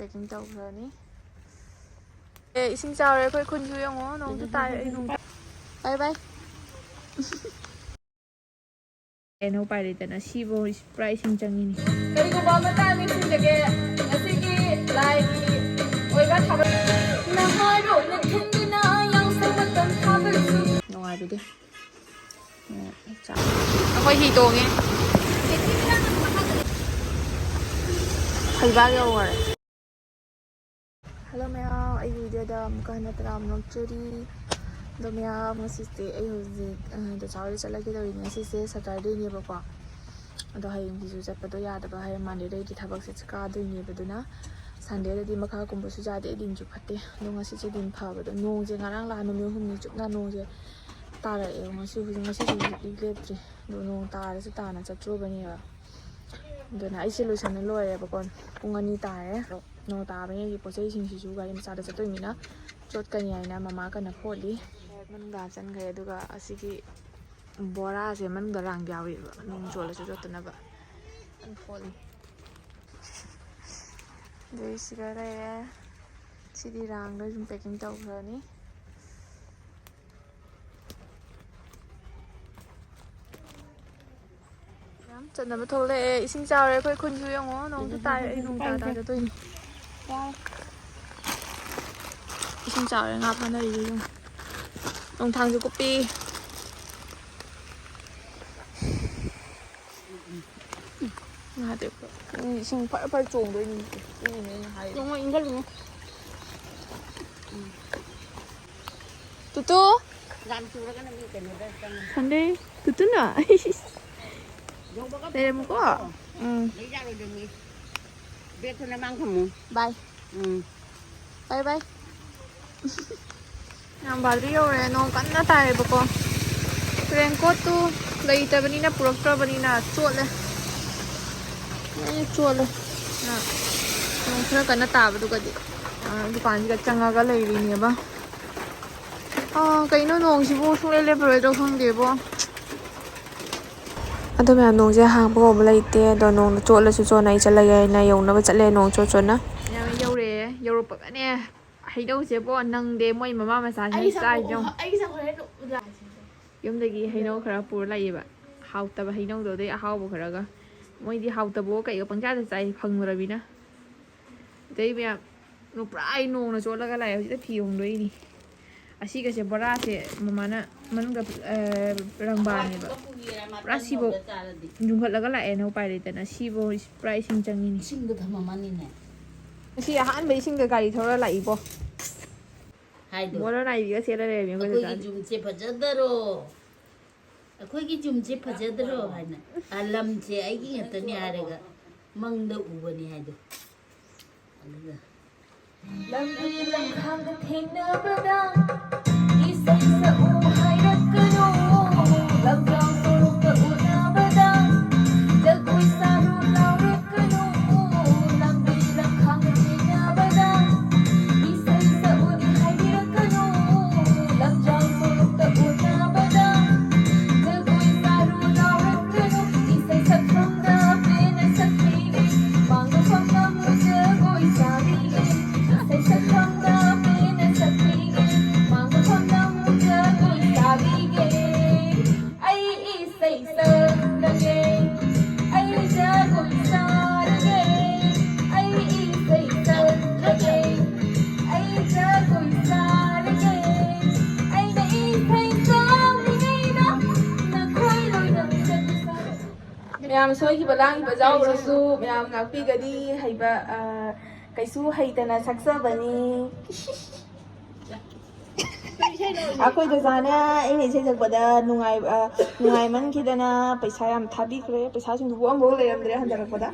Packing ꯇꯧꯈ꯭ꯔꯅꯤ. ꯏꯁꯤꯡ ꯆꯥꯎꯔꯦ ꯑꯩꯈꯣꯏ ꯈꯨꯟꯁꯨ ꯌꯦꯡꯉꯣ ꯅꯣꯡꯁꯨ ꯇꯥꯏ. ꯑꯩ ꯅꯣꯡ ꯕꯥꯏ ꯕꯥꯏ. ꯀꯩꯅꯣ ꯎꯄꯥꯏ ꯂꯩꯇꯅ ꯁꯤꯐꯧ ꯄꯨꯔꯥ ꯏꯁꯤꯡ ꯆꯪꯉꯤꯅꯤ. ꯀꯔꯤꯒꯨꯝꯕ ꯑꯃꯇ ꯅꯤꯡꯁꯤꯡꯖꯒꯦ ꯉꯁꯤꯒꯤ ꯂꯥꯏꯒꯤ ꯑꯣꯏꯕ ꯊꯕꯛ ꯅꯨꯡꯉꯥꯏꯕꯤꯗꯦ. ꯑꯩꯈꯣꯏ ꯍꯤ ꯇꯣꯡꯉꯦ. ꯍꯩꯕꯥꯛ ꯌꯧꯈꯔꯦ. ꯍꯜꯂꯣ ꯃꯌꯥꯝ, ꯑꯩꯒꯤ ꯚꯤꯗꯤꯑꯣꯗ ꯑꯃꯨꯛꯀ ꯍꯟꯅ ꯇꯔꯥꯝ ꯅꯣꯛꯆꯔꯤ. ꯑꯗꯣ ꯃꯌꯥꯝ ꯉꯁꯤꯁꯦ ꯑꯩ ꯍꯧꯖꯤꯛ ꯗꯆꯥꯎꯗ ꯆꯠꯂꯒꯦ ꯇꯧꯔꯤꯅꯦ. ꯉꯁꯤꯁꯦ ꯁꯇꯔꯗꯦꯅꯦꯕꯀꯣ. ꯑꯗꯣ ꯍꯌꯦꯡꯁꯤꯁꯨ ꯆꯠꯄꯗꯣ ꯌꯥꯗꯕ, ꯍꯌꯦꯡ ꯃꯟꯗꯦꯗꯩꯗꯤ ꯊꯕꯛꯁꯦ ꯀꯥꯗꯣꯏꯅꯦꯕ. ꯑꯗꯨꯅ ꯁꯟꯗꯦꯗꯗꯤ ꯃꯈꯥ ꯀꯨꯝꯕꯁꯨ ꯌꯥꯗꯦ, ꯗꯤꯟꯁꯨ ꯐꯠꯇꯦ. ꯑꯗꯣ ꯉꯁꯤꯁꯦ ꯗꯤꯟ ꯐꯕꯗꯣ ꯅꯣꯡꯁꯦ ꯉꯔꯥꯡ ꯂꯥꯛ ꯅꯨꯃꯤꯠ ꯍꯨꯝꯅꯤ ꯆꯨꯞꯅ ꯅꯣꯡꯁꯦ ꯇꯥꯔꯛꯑꯦ. ꯉꯁꯤꯁꯨ ꯂꯦꯞꯇ꯭ꯔꯤ. ꯑꯗꯣ ꯅꯣꯡ ꯇꯥꯔꯁꯨ ꯇꯥꯅ ꯆꯠꯇ꯭ꯔꯨꯕꯅꯦꯕ. ꯑꯗꯨꯅ ꯑꯩꯁꯦ ꯂꯣꯏꯁꯟꯅ ꯂꯣꯏꯔꯦꯕꯀꯣ. ꯄꯨꯡ 2 ꯇꯥꯔꯦ. ꯅꯣꯡ ꯇꯥꯕꯅꯤ ꯑꯩꯒꯤ ꯄꯣꯠ ꯆꯩꯁꯤꯡꯁꯤꯁꯨ ꯒꯥꯔꯤ ꯃꯆꯥꯗ ꯆꯠꯇꯣꯏꯅꯤꯅ ꯆꯣꯠꯀꯅꯤ ꯍꯥꯏꯅ ꯃꯃꯥ ꯀꯟꯅ ꯐꯣꯠꯂꯤ. ꯃꯅꯨꯡꯗ ꯍꯥꯞꯆꯤꯟꯈ꯭ꯔꯦ. ꯑꯗꯨꯒ ꯑꯁꯤꯒꯤ ꯕꯣꯔꯥꯁꯦ ꯃꯅꯨꯡꯗ ꯔꯥꯡ ꯌꯥꯎꯋꯦꯕ, ꯅꯣꯡ ꯆꯣꯠꯂꯁꯨ ꯆꯣꯠꯇꯅꯕ ꯐꯣꯠꯂꯤ. ꯑꯗꯩ ꯁꯤꯗ ꯂꯩꯔꯦ. ꯁꯤꯗꯤ ꯔꯥꯡꯗ ꯁꯨꯝ ꯄꯦꯛꯀꯤꯡ ꯇꯧꯈ꯭ꯔꯅꯤ. ꯌꯥꯝ ꯆꯠꯅꯕ ꯊꯣꯛꯂꯛꯑꯦ. ꯏꯁꯤꯡ ꯆꯥꯎꯔꯦ ꯑꯩꯈꯣꯏ ꯈꯨꯟꯁꯨ ꯌꯦꯡꯉꯣ ꯅꯣꯡꯁꯨ ꯇꯥꯏ. ꯑꯩ ꯅꯣꯡ ꯇꯥ ꯆꯠꯇꯣꯏꯅꯤ. ꯏꯁꯤꯡ ꯆꯥꯎꯔꯦ. ꯉꯥ ꯐꯥꯅꯔꯤꯁꯦ ꯌꯦꯡꯉꯣ. ꯅꯣꯡꯊꯥꯡꯁꯨ ꯀꯨꯞꯄꯤ. ꯏꯁꯤꯡ ꯐꯔ ꯐꯔ ꯆꯣꯡꯗꯣꯏꯅꯤ. ꯆꯣꯡꯉꯣ, ꯏꯟꯈꯠꯂꯨꯅꯨ. ꯇꯨꯇꯨ ꯁꯟꯗꯦ ꯇꯨꯇꯨꯅ ꯂꯩꯔꯝꯃꯨꯀꯣ. ꯕꯥꯏ. ꯕꯥꯏ ꯕꯥꯏ. ꯌꯥꯝ ꯕꯥꯜꯗꯤ ꯌꯧꯔꯦ. ꯅꯣꯡ ꯀꯟꯅ ꯇꯥꯏꯌꯦꯕꯀꯣ. ꯔꯦꯟꯀꯣꯠꯇꯨ ꯂꯩꯇꯕꯅꯤꯅ ꯄꯨꯔꯛꯇ꯭ꯔꯕꯅꯤꯅ ꯆꯣꯠꯂꯦ. ꯆꯣꯠꯂꯦ. ꯅꯣꯡ ꯈꯔ ꯀꯟꯅ ꯇꯥꯕꯗꯨꯒꯗꯤ ꯗꯨꯀꯥꯟꯁꯤꯗ ꯆꯪꯉꯒ ꯂꯩꯔꯤꯅꯦꯕ. ꯀꯩꯅꯣ ꯅꯣꯡꯁꯤꯕꯨ ꯁꯨꯡꯂꯦꯞ ꯂꯦꯞꯄꯔꯣꯏꯗ꯭ꯔꯣ ꯈꯪꯗꯦꯕꯣ. ꯑꯗꯣ ꯃꯌꯥꯝ ꯅꯣꯡꯁꯦ ꯍꯥꯡꯕ ꯍꯧꯕ ꯂꯩꯇꯦ. ꯑꯗꯣ ꯅꯣꯡꯅ ꯆꯣꯠꯂꯁꯨ ꯆꯣꯠꯅ ꯑꯩ ꯆꯠꯂꯒꯦ ꯍꯥꯏꯅ ꯌꯧꯅꯕ ꯆꯠꯂꯦ. ꯅꯣꯡ ꯆꯣꯠꯅ ꯌꯥꯝ ꯌꯧꯔꯛꯑꯦ. ꯌꯧꯔꯛꯄꯒꯅꯦ ꯍꯩꯅꯧꯁꯦꯕꯣ ꯅꯪꯗꯦ. ꯃꯣꯏ ꯃꯃꯥ ꯃꯆꯥꯁꯤꯡ ꯆꯥꯏꯁꯦ. ꯌꯨꯝꯗꯒꯤ ꯍꯩꯅꯧ ꯈꯔ ꯄꯨꯔ ꯂꯥꯛꯑꯦꯕ. ꯍꯥꯎꯇꯕ ꯍꯩꯅꯧꯗꯣ, ꯑꯗꯩ ꯑꯍꯥꯎꯕ ꯈꯔꯒ. ꯃꯣꯏꯗꯤ ꯍꯥꯎꯇꯕꯣ ꯀꯩꯒ ꯄꯪꯆꯥꯗ ꯆꯥꯏ ꯐꯪꯉꯨꯔꯕꯤꯅ. ꯑꯗꯩ ꯃꯌꯥꯝ ꯄꯨꯔꯥ ꯑꯩ ꯅꯣꯡꯅ ꯆꯣꯠꯂꯒ ꯂꯥꯛꯑꯦ. ꯍꯧꯖꯤꯛꯇ ꯐꯤ ꯍꯣꯡꯗꯣꯛꯏꯅꯤ. ꯑꯁꯤꯒꯁꯦ ꯕꯣꯔꯥꯁꯦ ꯃꯃꯥꯅ ꯃꯅꯨꯡꯗ ꯔꯪꯕꯥꯅꯦꯕ. ꯄꯨꯔꯥ ꯁꯤꯐꯧ ꯌꯨꯡꯈꯠꯂꯒ ꯂꯥꯛꯑꯦꯅ ꯎꯄꯥꯏ ꯂꯩꯇꯅ ꯁꯤꯐꯧ ꯄꯨꯔꯥ ꯏꯁꯤꯡ ꯆꯪꯉꯤꯅꯤ. ꯏꯁꯤꯡꯗꯣ ꯊꯝꯃꯝꯃꯅꯤꯅꯦ. ꯉꯁꯤ ꯑꯍꯥꯟꯕ ꯏꯁꯤꯡꯗ ꯒꯥꯔꯤ ꯊꯧꯔ ꯂꯥꯛꯏꯕꯣ. ꯕꯣꯂꯔ ꯅꯥꯏꯕꯤꯒ ꯁꯦꯠꯂ ꯂꯩꯔꯝꯃꯦ. ꯑꯩꯈꯣꯏꯒꯤ ꯌꯨꯝꯁꯦ ꯐꯖꯗꯔꯣ, ꯑꯩꯈꯣꯏꯒꯤ ꯌꯨꯝꯁꯦ ꯐꯖꯗꯔꯣ ꯍꯥꯏꯅ. ꯂꯝꯁꯦ ꯑꯩꯒꯤ ꯉꯥꯛꯇꯅꯤ ꯍꯥꯏꯔꯒ ꯃꯪꯗ ꯎꯕꯅꯤ ꯍꯥꯏꯗꯣ. ꯑꯗꯨꯒ ꯂꯝꯕꯤ ꯂꯝꯈꯥꯡꯗ ꯊꯦꯡꯅꯕꯗ ꯏꯁꯩ ꯁꯛꯎ ꯍꯥꯏꯔꯛꯀꯅꯨ. ꯂꯝꯖꯥꯎ ꯁꯣꯔꯣꯛꯇ ꯎꯅꯕꯗ ꯖꯒꯣꯏ ꯁꯥꯔꯨ ꯂꯥꯎꯔꯛꯀꯅꯨ. ꯂꯝꯕꯤ ꯂꯝꯈꯥꯡꯗ ꯊꯦꯡꯅꯕꯗ ꯏꯁꯩ ꯁꯛꯎꯗꯤ ꯍꯥꯏꯕꯤꯔꯛꯀꯅꯨ. ꯂꯝꯖꯥꯎ ꯁꯣꯔꯣꯛꯇ ꯎꯅꯕꯗ ꯖꯒꯣꯏ ꯁꯥꯔꯨ ꯂꯥꯎꯔꯛꯀꯅꯨ. ꯏꯁꯩ ꯁꯛꯐꯝꯗ ꯄꯦꯟꯅ ꯁꯛꯄꯤꯒꯦ, ꯃꯥꯡꯕ ꯐꯝꯐꯝ ꯖꯒꯣꯏ ꯁꯥꯕꯤꯒꯦ. ꯏꯁꯩ ꯁꯛꯐꯝꯗ ꯄꯦꯟꯅ ꯁꯛꯄꯤꯒꯦ, ꯃꯥꯡꯕ ꯐꯝꯐꯝ ꯖꯒꯣꯏ ꯁꯥꯕꯤꯒꯦ. ꯑꯩ ꯏꯁꯩ ꯁꯛꯂꯒꯦ, ꯑꯩ ꯖꯒꯣꯏ ꯁꯥꯔꯒꯦ. ꯑꯩ ꯏꯁꯩ ꯁꯛꯂꯒꯦ, ꯑꯩ ꯖꯒꯣꯏ ꯁꯥꯔꯒꯦ. ꯑꯩꯅ ꯏꯁꯩ ꯁꯛꯂꯤꯉꯩꯗ ꯅꯈꯣꯏ ꯂꯣꯏꯅ ꯖꯒꯣꯏ ꯁꯥꯔꯒꯦ. ꯃꯌꯥꯝ ꯁꯣꯏꯈꯤꯕ ꯂꯥꯡꯈꯤꯕ ꯌꯥꯎꯔꯁꯨ ꯃꯌꯥꯝ ꯉꯥꯛꯄꯤꯒꯅꯤ. ꯍꯩꯕ ꯀꯩꯁꯨ ꯍꯩꯇꯅ ꯁꯛꯆꯕꯅꯤ. ꯑꯩꯈꯣꯏ ꯗꯖꯥꯅ ꯑꯩꯅ ꯏꯁꯩ ꯁꯛꯄꯗ ꯅꯨꯡꯉꯥꯏꯃꯟꯈꯤꯗꯅ ꯄꯩꯁꯥ ꯌꯥꯝ ꯊꯥꯕꯤꯈ꯭ꯔꯦ. ꯄꯩꯁꯥꯁꯤꯡꯗꯨꯕꯨ ꯑꯃꯐꯥꯎ ꯂꯩꯔꯝꯗ꯭ꯔꯦ ꯍꯟꯖꯔꯛꯄꯗ.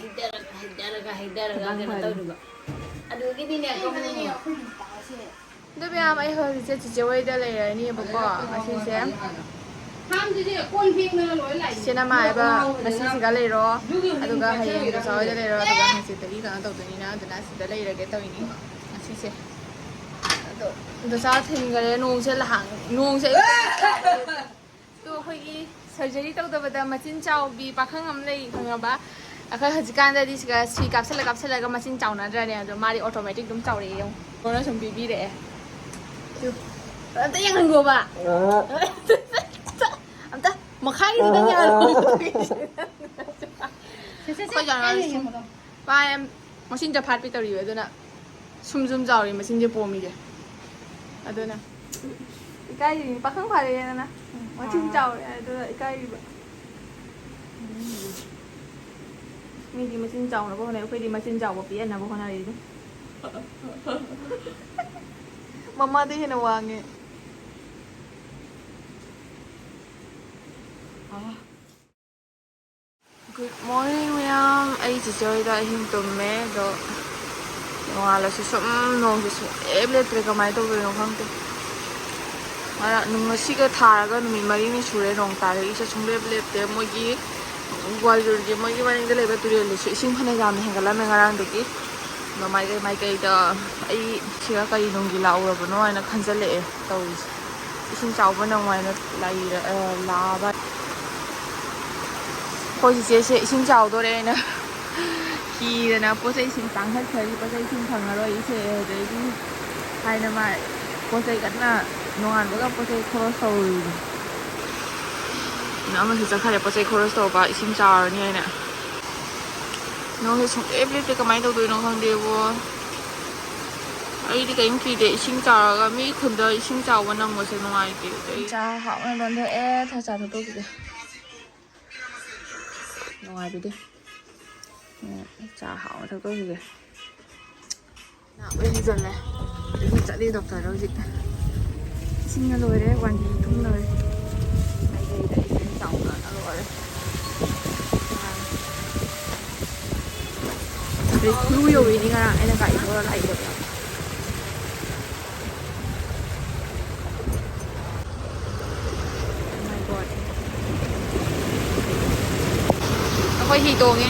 ꯍꯩꯊꯔꯒ ꯀꯩꯅꯣ ꯇꯧꯔꯤꯕ ꯑꯗꯨꯒꯤꯗꯤꯅꯦ ꯑꯗꯨ ꯃꯌꯥꯝ ꯑꯩ ꯍꯧꯖꯤꯛꯁꯦ ꯆꯤꯆꯦ ꯍꯣꯏꯗ ꯂꯩꯔꯅꯤꯕꯀꯣ ꯉꯁꯤꯁꯦ ꯆꯤꯆꯦꯅ ꯍꯥꯏꯕ ꯉꯁꯤꯁꯤꯒ ꯂꯩꯔꯣ ꯑꯗꯨꯒ ꯍꯌꯦꯡ ꯗꯣꯆꯥ ꯍꯣꯏꯗ ꯂꯩꯔꯣ ꯑꯗꯨꯒ ꯍꯪꯆꯤꯠꯇꯒꯤ ꯀꯩꯅꯣ ꯇꯧꯗꯣꯏꯅꯤꯅ ꯑꯗꯨꯅ ꯁꯤꯗ ꯂꯩꯔꯒꯦ ꯇꯧꯔꯤꯅꯤ ꯉꯁꯤꯁꯦ ꯑꯗꯣ ꯗꯣꯆꯥ ꯊꯤꯟꯈꯔꯦ ꯅꯣꯡꯁꯦ ꯇꯣ ꯑꯩꯈꯣꯏꯒꯤ ꯁꯔꯖꯔꯤ ꯇꯧꯗꯕꯗ ꯃꯆꯤꯟ ꯆꯥꯎꯕꯤ ꯄꯥꯈꯪ ꯑꯃ ꯂꯩ ꯈꯪꯉꯕ ꯑꯩꯈꯣꯏ ꯍꯧꯖꯤꯛꯀꯥꯟꯗꯗꯤ ꯁꯤꯒ ꯁꯤ ꯀꯥꯞꯁꯤꯜꯂꯒ ꯃꯆꯤꯟ ꯆꯥꯎꯅꯗ꯭ꯔꯅꯦ ꯑꯗꯣ ꯃꯥꯗꯤ ꯑꯣꯇꯣꯃꯦꯇꯤꯛ ꯑꯗꯨꯝ ꯆꯥꯎꯔꯛꯑꯦ ꯌꯦꯡꯉꯣ ꯀꯣꯟꯅ ꯁꯨꯝ ꯄꯤꯕꯤꯔꯛꯑꯦ ꯑꯝꯇ ꯌꯦꯡꯍꯟꯒꯣꯕ ꯑꯝꯇ ꯃꯈꯥꯒꯤꯗꯨꯗꯪ ꯌꯥꯔꯣ ꯃꯆꯤꯟ ꯐꯥꯠꯄꯤ ꯇꯧꯔꯤꯕ ꯑꯗꯨꯅ ꯁꯨꯝ ꯆꯥꯎꯔꯤ ꯃꯆꯤꯟꯁꯦ ꯄꯣꯝꯃꯤꯁꯦ ꯑꯗꯨꯅ ꯏꯀꯥꯏꯔꯤꯅꯤ ꯄꯥꯈꯪ ꯐꯥꯔꯦꯅ ꯃꯆꯤꯟ ꯆꯥꯎꯔꯦ ꯑꯗꯨꯅ ꯏꯀꯥꯏꯔꯤꯕ ꯃꯤꯗꯤ ꯃꯆꯤꯟ ꯆꯥꯎꯅꯕ ꯍꯣꯠꯅꯩ ꯑꯩꯈꯣꯏꯗꯤ ꯃꯆꯤꯟ ꯆꯥꯎꯕ ꯄꯤꯍꯟꯅꯕ ꯍꯣꯠꯅꯔꯤꯅꯤ ꯃꯃꯥꯗꯩ ꯍꯦꯟꯅ ꯋꯥꯡꯉꯦ ꯒꯨꯗ ꯃꯣꯔꯅꯤꯡ ꯃꯌꯥꯝ ꯑꯩ ꯆꯤꯆꯦ ꯍꯣꯏꯗ ꯑꯍꯤꯡ ꯇꯨꯝꯃꯦ ꯑꯗꯣ ꯅꯣꯡꯉꯥꯜꯂꯁꯨ ꯁꯨꯝ ꯅꯣꯡꯁꯦ ꯁꯨꯡꯂꯦꯞ ꯂꯦꯞꯇ꯭ꯔꯦ ꯀꯃꯥꯏꯅ ꯇꯧꯗꯣꯏꯅꯣ ꯈꯪꯗꯦ ꯉꯁꯤꯒ ꯊꯥꯔꯒ ꯅꯨꯃꯤꯠ 4ꯅꯤ ꯁꯨꯔꯦ ꯅꯣꯡ ꯇꯥꯔꯛꯏꯁꯦ ꯁꯨꯡꯂꯦꯞ ꯂꯦꯞꯇꯦ ꯃꯣꯏꯒꯤ ꯒ꯭ꯋꯥꯂꯤꯌꯣꯔꯒꯤ ꯃꯣꯏꯒꯤ ꯃꯅꯤꯡꯗ ꯂꯩꯕ ꯇꯨꯔꯦꯜꯗꯨꯁꯨ ꯏꯁꯤꯡ ꯐꯅ ꯌꯥꯝꯅ ꯍꯦꯟꯒꯠꯂꯝꯃꯦ ꯉꯔꯥꯡꯗꯒꯤ ꯑꯗꯣ ꯃꯥꯏꯀꯩꯗ ꯑꯩ ꯁꯤꯒ ꯀꯔꯤ ꯅꯨꯡꯒꯤ ꯂꯥꯛꯎꯔꯕꯅꯣ ꯍꯥꯏꯅ ꯈꯟꯖꯜꯂꯛꯑꯦ ꯇꯧꯔꯤꯁꯦ ꯏꯁꯤꯡ ꯆꯥꯎꯕ ꯅꯪꯉꯥꯏꯅ ꯂꯥꯛꯑꯕ ꯑꯩꯈꯣꯏ ꯆꯤꯆꯦꯁꯦ ꯏꯁꯤꯡ ꯆꯥꯎꯗꯣꯔꯦ ꯑꯩꯅ ꯀꯤꯗꯅ ꯄꯣꯠꯆꯩꯁꯤꯡ ꯇꯥꯡꯈꯠꯈ꯭ꯔꯗꯤ ꯄꯣꯠꯆꯩꯁꯤꯡ ꯐꯪꯉꯔꯣꯏ ꯏꯆꯦ ꯑꯗꯩꯗꯤ ꯍꯥꯏꯅ ꯃꯥ ꯄꯣꯠꯆꯩ ꯀꯟꯅ ꯅꯣꯡꯉꯥꯟꯕꯒ ꯄꯣꯠꯆꯩ ꯈꯣꯔꯁ ꯇꯧꯔꯤꯅꯤ ꯑꯃꯁꯨ ꯆꯠꯈꯔꯦ ꯄꯣꯠꯆꯩ ꯈꯣꯔꯁ ꯇꯧꯕ ꯏꯁꯤꯡ ꯆꯥꯎꯔꯅꯤ ꯍꯥꯏꯅ ꯅꯣꯡꯁꯦ ꯁꯨꯡꯂꯦꯞ ꯂꯦꯞꯇꯦ ꯀꯃꯥꯏꯅ ꯇꯧꯗꯣꯏꯅꯣ ꯈꯪꯗꯦꯕꯣ ꯑꯩꯗꯤ ꯀꯔꯤꯝ ꯀꯤꯗꯦ ꯏꯁꯤꯡ ꯆꯥꯎꯔꯒ ꯃꯤ ꯈꯨꯟꯗ ꯏꯁꯤꯡ ꯆꯥꯎꯕ ꯅꯪꯕꯁꯦ ꯅꯨꯡꯉꯥꯏꯇꯦ ꯆꯥ ꯍꯥꯞꯅ ꯂꯣꯟꯊꯣꯛꯑꯦ ꯆꯥ ꯊꯛꯇꯣꯛꯈꯤꯒꯦ ꯅꯨꯡꯉꯥꯏꯕꯤꯗꯦ ꯆꯥ ꯍꯥꯎꯅ ꯊꯛꯇꯣꯛꯈꯤꯒꯦ ꯍꯦꯟꯖꯜꯂꯦ ꯑꯗꯒꯤ ꯆꯠꯂꯤ ꯗꯣꯛꯇꯔꯗ ꯍꯧꯖꯤꯛ ꯏꯁꯤꯡꯅ ꯂꯣꯏꯔꯦ ꯋꯥꯟꯒꯤ ꯊꯨꯝ ꯂꯣꯏꯔꯦ ꯃꯥꯏꯀꯩꯗ ꯏꯁꯤꯡ ꯆꯥꯎꯅ ꯂꯣꯏꯔꯦ ꯑꯗꯩ ꯈꯨꯔꯨ ꯌꯧꯔꯤꯅꯤ ꯉꯔꯥꯡ ꯑꯩꯅ ꯒꯥꯔꯤ ꯊꯧꯔ ꯂꯥꯛꯏꯗꯕ ꯑꯩꯈꯣই ꯍꯤ ꯇꯣꯡꯉꯦ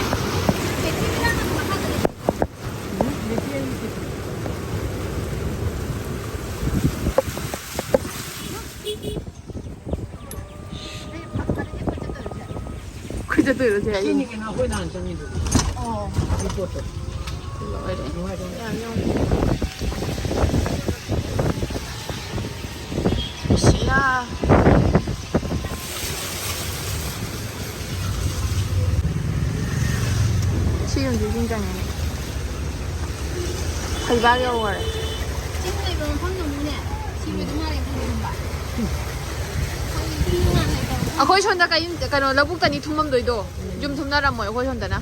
ꯆꯠꯇꯣꯏꯔꯣ ꯁꯦ ꯁꯤꯅꯤ ꯀꯩꯅꯣ ꯑꯩꯈꯣꯏ ꯅꯍꯥꯟ ꯆꯪꯉꯤꯗꯨꯗꯤ ꯑꯗꯨ ꯄꯣꯠꯇꯣ ꯂꯣꯏꯔꯦ ꯁꯤꯅ ꯁꯤ ꯌꯨꯝꯁꯤ ꯏꯁꯤꯡ ꯆꯪꯉꯦꯅꯦ ꯍꯩꯕꯥꯛ ꯌꯧꯈꯔꯦ ꯆꯤꯡ ꯂꯩꯕ ꯃꯐꯝꯗꯨꯅꯦ ꯁꯤꯕꯗ ꯃꯥꯜꯂꯦ ꯈꯪꯕ ꯑꯩꯈꯣꯏ ꯁꯣꯝꯗ ꯀꯩꯅꯣ ꯂꯧꯕꯨꯛꯇꯅꯤ ꯊꯨꯝꯃꯝꯗꯣꯏꯗꯣ ꯌꯨꯝ ꯊꯨꯝꯅꯔꯝꯃꯣꯏ ꯑꯩꯈꯣꯏ ꯁꯣꯝꯗꯅ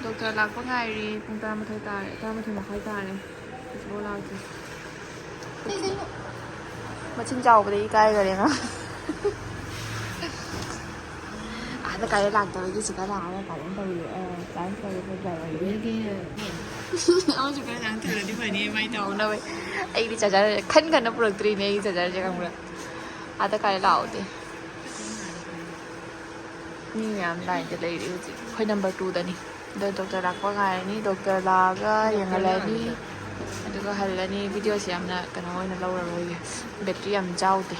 ꯗꯣꯛꯇꯔ ꯂꯥꯛꯄ ꯉꯥꯏꯔꯤ ꯄꯨꯡ 11 ꯇꯥꯔꯦ 11:30 ꯇꯥꯔꯦ ꯍꯧꯖꯤꯛꯐꯥꯎ ꯂꯥꯛꯇ꯭ꯔꯤ ꯃꯆꯤꯟ ꯆꯥꯎꯕꯗ ꯏꯀꯥꯏꯈꯔꯦꯅ ꯑꯥꯗ ꯀꯥꯏꯗ ꯂꯥꯛꯇꯕꯒꯤ ꯁꯤꯗ ꯂꯥꯛꯑꯒ ꯀꯥꯏꯗ ꯇꯧꯔꯤ ꯆꯥꯟꯁ ꯇꯧꯔꯤ ꯗ꯭ꯔꯥꯏꯚꯔꯒꯤ ꯑꯃꯁꯨ ꯈꯔ ꯆꯥꯡ ꯊꯤꯜꯂꯗꯤ ꯐꯅꯤ ꯃꯥꯏ ꯇꯧꯅꯕ ꯑꯩꯗꯤ ꯆꯥꯔꯖꯔ ꯈꯟꯅ ꯄꯨꯔꯛꯇ꯭ꯔꯤꯅꯦ ꯑꯩꯒꯤ ꯆꯥꯔꯖꯔꯁꯦ ꯈꯪꯕ꯭ꯔꯥ ꯑꯥꯗ ꯀꯥꯏꯗ ꯂꯥꯛꯑꯣꯗꯦ ꯃꯤ ꯃꯌꯥꯝ ꯂꯥꯏꯟꯗ ꯂꯩꯔꯤ ꯍꯧꯖꯤꯛ ꯑꯩꯈꯣꯏ ꯅꯝꯕꯔ 2ꯗꯅꯤ ꯑꯗꯣ ꯗꯣꯛꯇꯔ ꯂꯥꯛꯄ ꯉꯥꯏꯔꯅꯤ ꯗꯣꯛꯇꯔ ꯂꯥꯛꯑꯒ ꯌꯦꯡꯍꯜꯂꯅꯤ ꯑꯗꯨꯒ ꯍꯜꯂꯅꯤ ꯚꯤꯗꯤꯑꯣꯁꯦ ꯌꯥꯝꯅ ꯀꯩꯅꯣ ꯑꯣꯏꯅ ꯂꯧꯔꯔꯣꯏꯒꯦ ꯕꯦꯇ꯭ꯔꯤ ꯌꯥꯝ ꯆꯥꯎꯗꯦ